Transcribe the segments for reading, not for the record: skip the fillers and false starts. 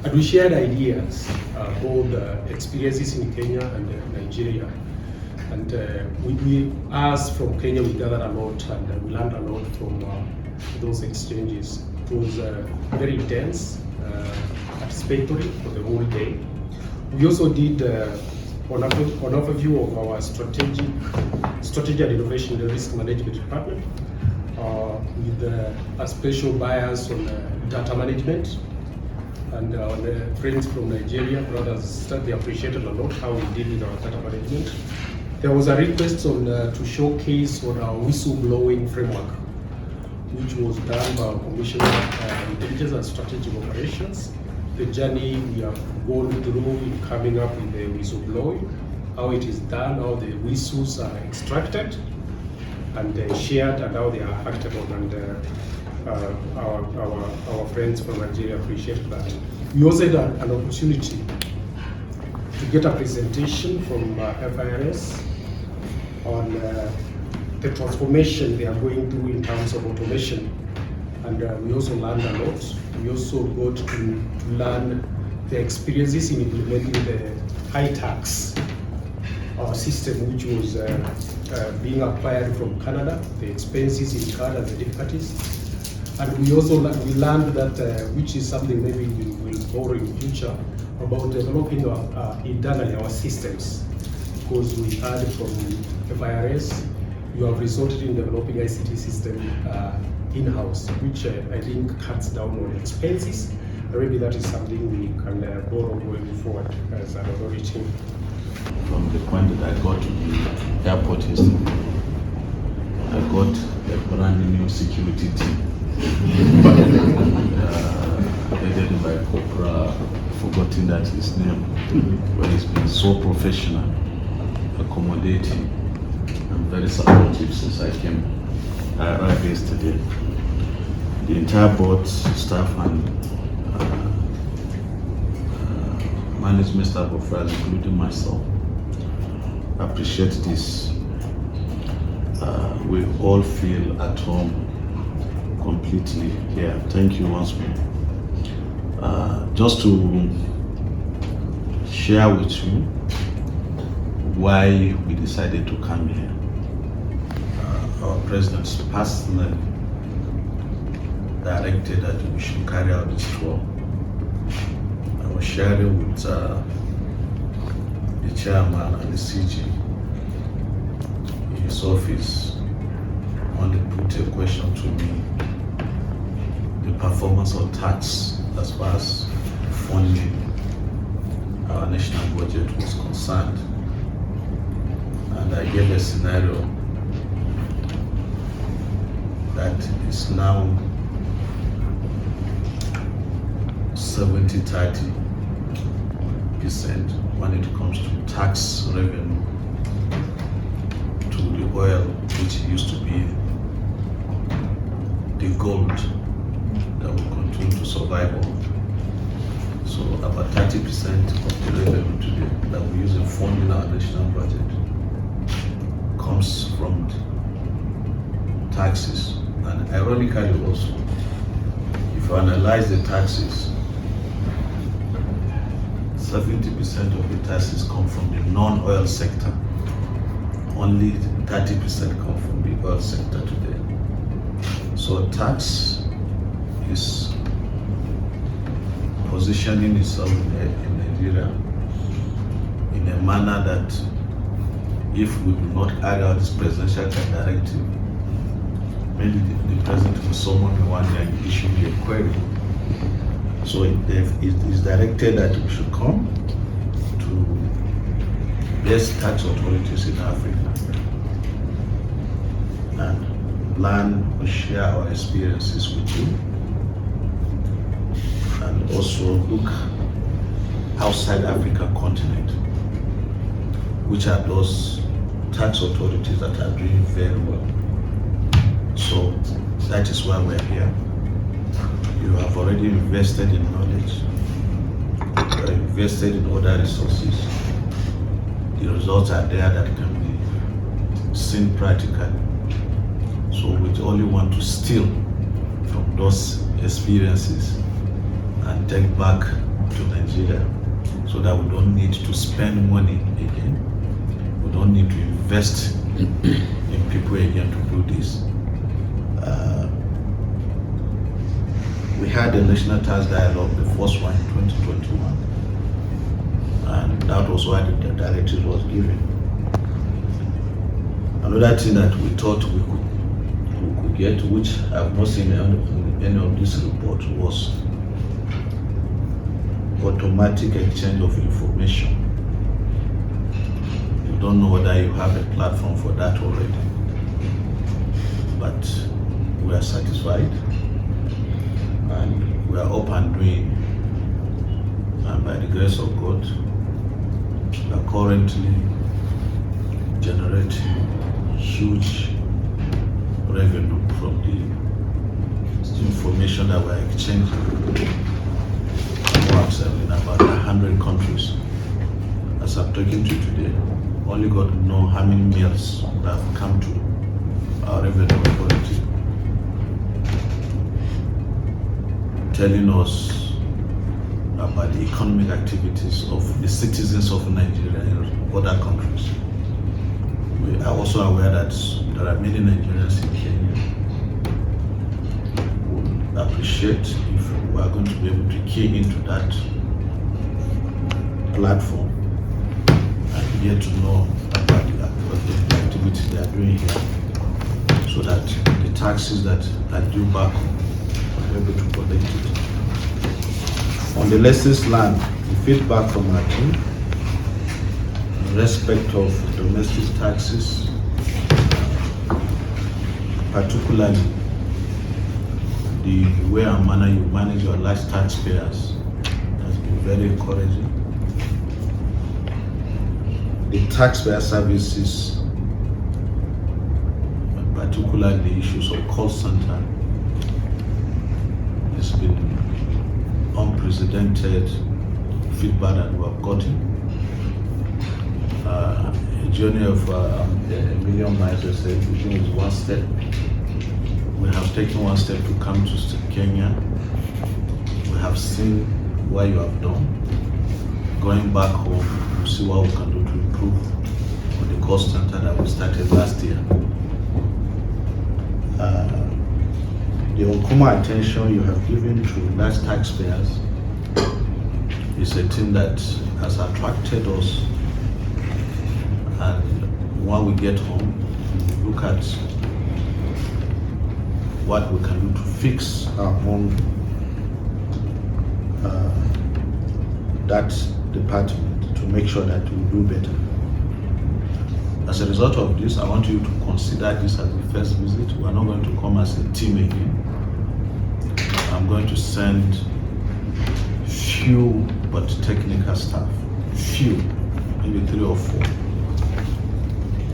And we shared ideas, both experiences in Kenya and Nigeria. And we as from Kenya, we gathered a lot and we learned a lot from those exchanges. It was very intense, participatory for the whole day. We also did an overview of our strategy and innovation in the risk management department with a special bias on data management. And our friends from Nigeria, brothers, they appreciated a lot how we did with our data management. There was a request on to showcase on our whistleblowing framework, which was done by our Commissioner of Intelligence and Strategic Operations. The journey we have gone through in coming up with the whistleblowing, how it is done, how the whistles are extracted and shared, and how they are acted on. And our friends from Nigeria appreciated that. We also had an opportunity to get a presentation from FIRS on the transformation they are going through in terms of automation. And we also learned a lot. We also got to learn the experiences in implementing the high tax system, which was being acquired from Canada, the expenses incurred and the difficulties. And we also learned that, which is something maybe we will borrow in the future, about developing internally our systems. Because we heard from FIRS, you have resulted in developing ICT system in-house, which I think cuts down on expenses. Maybe that is something we can borrow going forward as an authority. From the point that I got to the airport yesterday, I got a brand new security team. Headed by Corporal, forgotten that his name, but he's been so professional, accommodating, and very supportive since I arrived yesterday. The entire board, staff, and management staff of FIRS, including myself, appreciate this. We all feel at home completely here. Thank you once more. Just to share with you why we decided to come here. Our president personally directed that we should carry out this tour. I was sharing with the chairman and the CG in his office when they put a question to me, the performance of tax as far as funding our national budget was concerned. And I gave a scenario that is now 70-30% when it comes to tax revenue to the oil, which used to be the gold that will continue to survive on. So about 30% of the revenue today that we use in funding our national budget comes from taxes. And ironically also, if you analyze the taxes, 70% of the taxes come from the non-oil sector. Only 30% come from the oil sector today. So tax is positioning itself in Nigeria in a manner that if we do not carry out this presidential directive, maybe the president will summon me one day and issue me a query. So it is directed that we should come to best tax authorities in Africa and learn and share our experiences with you, and also look outside African continent, which are those tax authorities that are doing very well. So that is why we're here. You have already invested in knowledge, you are invested in other resources. The results are there that can be seen practically. So we only want to steal from those experiences and take back to Nigeria, so that we don't need to spend money again. We don't need to invest in people again to do this. We had the National Tax Dialogue, the first one in 2021, and that was why the directive was given. Another thing that we thought we could get, which I've not seen in any of this report, was automatic exchange of information. You don't know whether you have a platform for that already, but we are satisfied and we are up and doing, and by the grace of God, we are currently generating huge revenue from the information that we are exchanging. In about 100 countries. As I'm talking to you today, only God knows how many mails that have come to our revenue authority telling us about the economic activities of the citizens of Nigeria in other countries. We are also aware that there are many Nigerians in Kenya who would appreciate if we are going to be able to key into that platform and get to know about the activity they are doing here, so that the taxes that are due back are able to collect it. On the lessons learned, the feedback from our team in respect of domestic taxes, particularly the way and manner you manage your large taxpayers, has been very encouraging. The taxpayer services, particularly the issues of call center, has been unprecedented feedback that we have gotten. A journey of a million miles, I said, begins with one step. We have taken one step to come to Kenya. We have seen what you have done. Going back home, we'll see what we can do to improve on the call center that we started last year. The uncommon attention you have given to large taxpayers is a thing that has attracted us, and when we get home, we look at what we can do to fix our own that department to make sure that we do better. As a result of this, I want you to consider this as the first visit. We are not going to come as a team again. I'm going to send few but technical staff, few, maybe 3 or 4,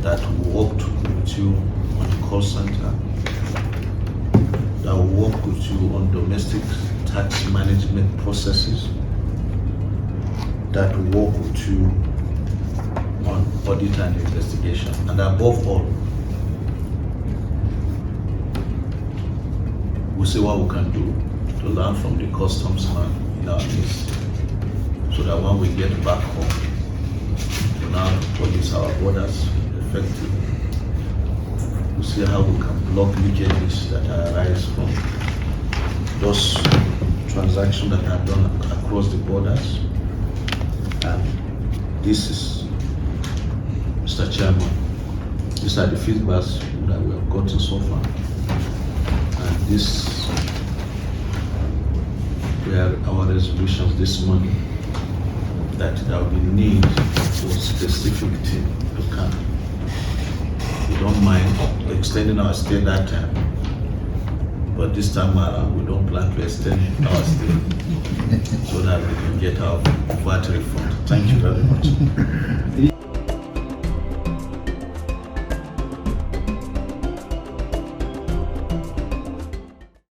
that will work with you on the call center, that will work with you on domestic tax management processes, that will work with you on audit and investigation, and above all, we'll see what we can do to learn from the customs man in our midst, so that when we get back home, we now police our borders effectively. We'll see how we can block leakages that arise from those transactions that are done across the borders. And this is, Mr. Chairman, these are the feedbacks that we have gotten so far. And this were our resolutions this morning, that there will be need for specific team to come. We don't mind extending our stay that time, but this time around we don't plan to extend our stay so that we can get our VAT refund. Thank you very much.